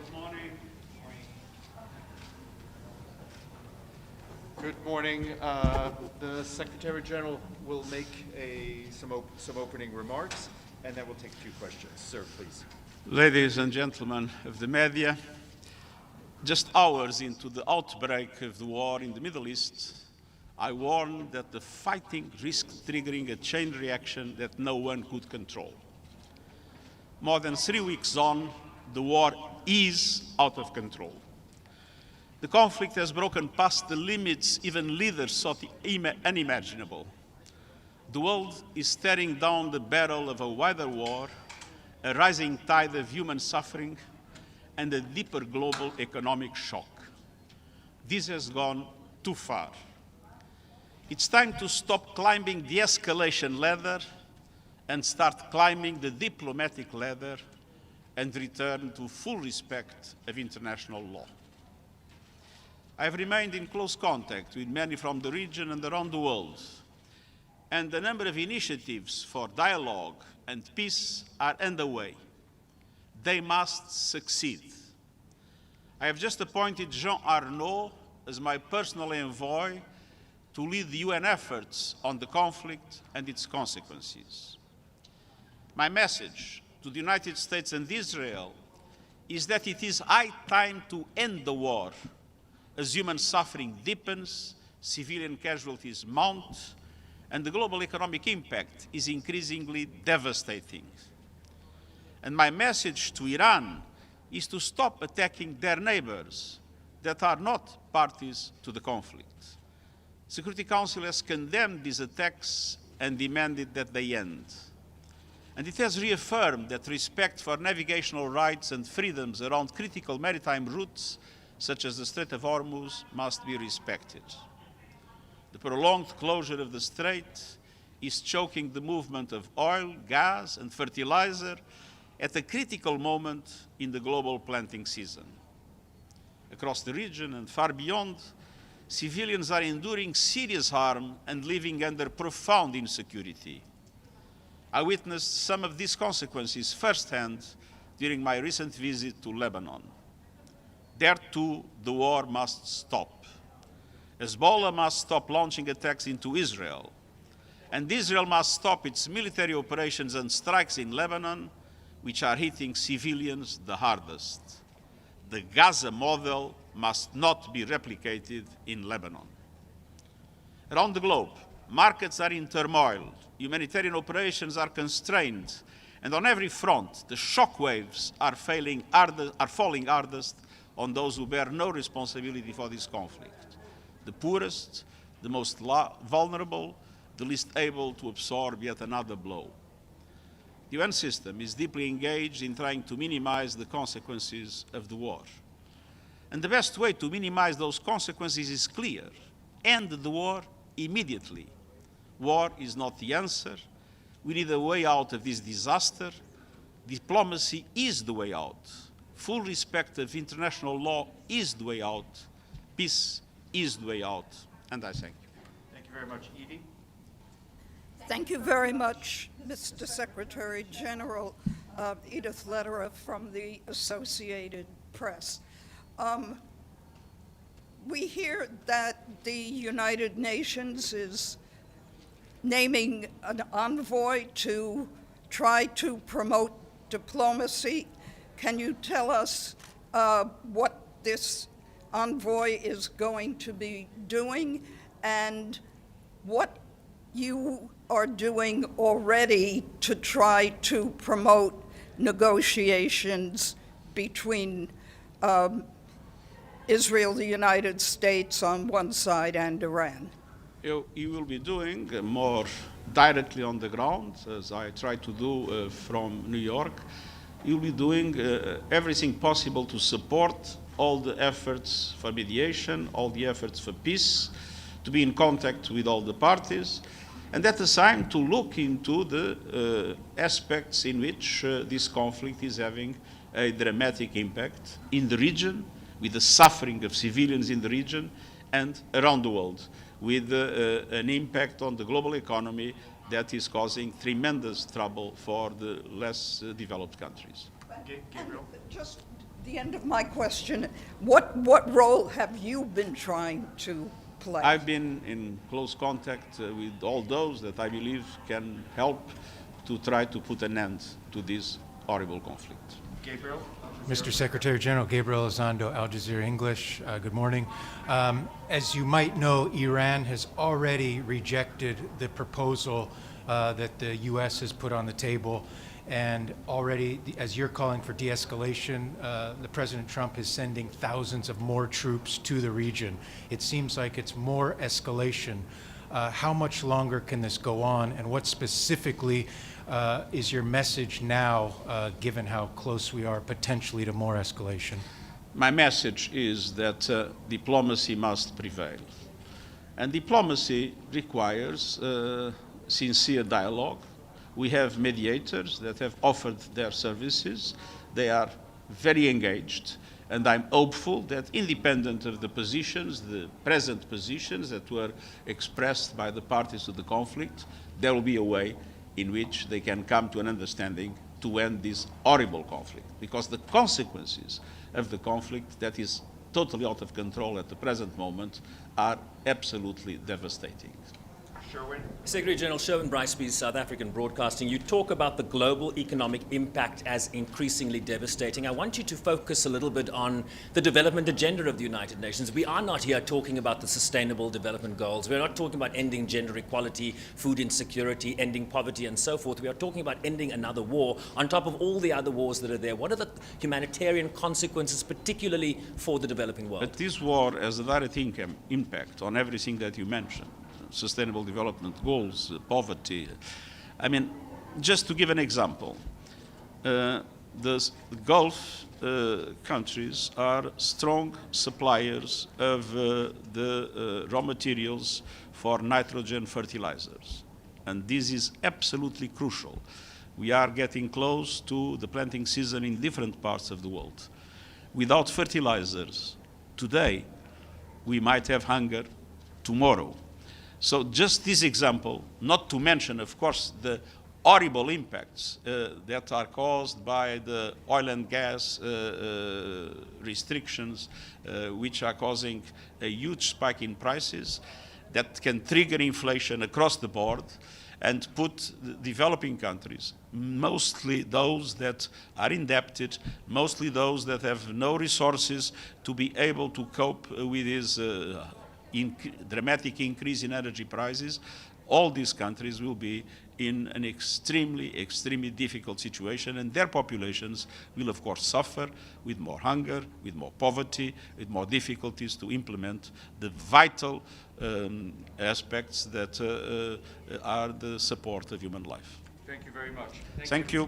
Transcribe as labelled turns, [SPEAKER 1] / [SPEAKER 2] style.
[SPEAKER 1] Good morning. Good morning. The Secretary General will make some opening remarks, and then we'll take a few questions. Sir, please.
[SPEAKER 2] Ladies and gentlemen of the media, just hours into the outbreak of the war in the Middle East, I warned that the fighting risked triggering a chain reaction that no one could control. More than 3 weeks on, the war is out of control. The conflict has broken past the limits even leaders thought unimaginable. The world is staring down the barrel of a wider war, a rising tide of human suffering, and a deeper global economic shock. This has gone too far. It's time to stop climbing the escalation ladder and start climbing the diplomatic ladder and return to full respect of international law. I have remained in close contact with many from the region and around the world, and a number of initiatives for dialogue and peace are underway. They must succeed. I have just appointed Jean Arnault as my personal envoy to lead the UN efforts on the conflict and its consequences. My message to the United States and Israel is that it is high time to end the war as human suffering deepens, civilian casualties mount, and the global economic impact is increasingly devastating. And my message to Iran is to stop attacking their neighbors that are not parties to the conflict. The Security Council has condemned these attacks and demanded that they end. And it has reaffirmed that respect for navigational rights and freedoms around critical maritime routes, such as the Strait of Hormuz, must be respected. The prolonged closure of the strait is choking the movement of oil, gas, and fertilizer at a critical moment in the global planting season. Across the region and far beyond, civilians are enduring serious harm and living under profound insecurity. I witnessed some of these consequences firsthand during my recent visit to Lebanon. There too, the war must stop. Hezbollah must stop launching attacks into Israel, and Israel must stop its military operations and strikes in Lebanon, which are hitting civilians the hardest. The Gaza model must not be replicated in Lebanon. Around the globe, markets are in turmoil, humanitarian operations are constrained, and on every front, the shockwaves are falling hardest on those who bear no responsibility for this conflict. The poorest, the most vulnerable, the least able to absorb yet another blow. The UN system is deeply engaged in trying to minimize the consequences of the war. And the best way to minimize those consequences is clear: end the war immediately. War is not the answer. We need a way out of this disaster. Diplomacy is the way out. Full respect of international law is the way out. Peace is the way out. And I thank you.
[SPEAKER 1] Thank you very much, Edie.
[SPEAKER 3] Thank you very much, Mr. Secretary General. Edith Lederer from the Associated Press. We hear that the United Nations is naming an envoy to try to promote diplomacy. Can you tell us what this envoy is going to be doing and what you are doing already to try to promote negotiations between Israel, the United States on one side, and Iran?
[SPEAKER 2] You will be doing more directly on the ground, as I try to do from New York. You'll be doing everything possible to support all the efforts for mediation, all the efforts for peace, to be in contact with all the parties, and at the time to look into the aspects in which this conflict is having a dramatic impact in the region, with the suffering of civilians in the region and around the world, with an impact on the global economy that is causing tremendous trouble for the less developed countries.
[SPEAKER 1] Gabriel?
[SPEAKER 3] Just the end of my question, what role have you been trying to play?
[SPEAKER 2] I've been in close contact with all those that I believe can help to try to put an end to this horrible conflict.
[SPEAKER 1] Gabriel?
[SPEAKER 4] Mr. Secretary General, Gabriel Elizondo, Al Jazeera English. Good morning. As you might know, Iran has already rejected the proposal that the U.S. has put on the table. And already, as you're calling for de-escalation, the President Trump is sending thousands of more troops to the region. It seems like it's more escalation. How much longer can this go on, and what specifically is your message now, given how close we are potentially to more escalation?
[SPEAKER 2] My message is that diplomacy must prevail. And diplomacy requires sincere dialogue. We have mediators that have offered their services. They are very engaged. And I'm hopeful that independent of the positions, the present positions that were expressed by the parties to the conflict, there will be a way in which they can come to an understanding to end this horrible conflict. Because the consequences of the conflict that is totally out of control at the present moment are absolutely devastating.
[SPEAKER 1] Sherwin?
[SPEAKER 5] Secretary General Sherwin Bryce-Pease, South African Broadcasting. You talk about the global economic impact as increasingly devastating. I want you to focus a little bit on the development agenda of the United Nations. We are not here talking about the Sustainable Development Goals. We're not talking about ending gender equality, food insecurity, ending poverty, and so forth. We are talking about ending another war on top of all the other wars that are there. What are the humanitarian consequences, particularly for the developing world?
[SPEAKER 2] But this war has a direct impact on everything that you mentioned. Sustainable Development Goals, poverty. I mean, just to give an example, the Gulf countries are strong suppliers of the raw materials for nitrogen fertilizers. And this is absolutely crucial. We are getting close to the planting season in different parts of the world. Without fertilizers today, we might have hunger tomorrow. So just this example, not to mention, of course, the horrible impacts that are caused by the oil and gas restrictions, which are causing a huge spike in prices that can trigger inflation across the board and put the developing countries, mostly those that are indebted, mostly those that have no resources to be able to cope with this dramatic increase in energy prices, all these countries will be in an extremely difficult situation, and their populations will, of course, suffer with more hunger, with more poverty, with more difficulties to implement the vital aspects that are the support of human life.
[SPEAKER 1] Thank you very much.
[SPEAKER 2] Thank you.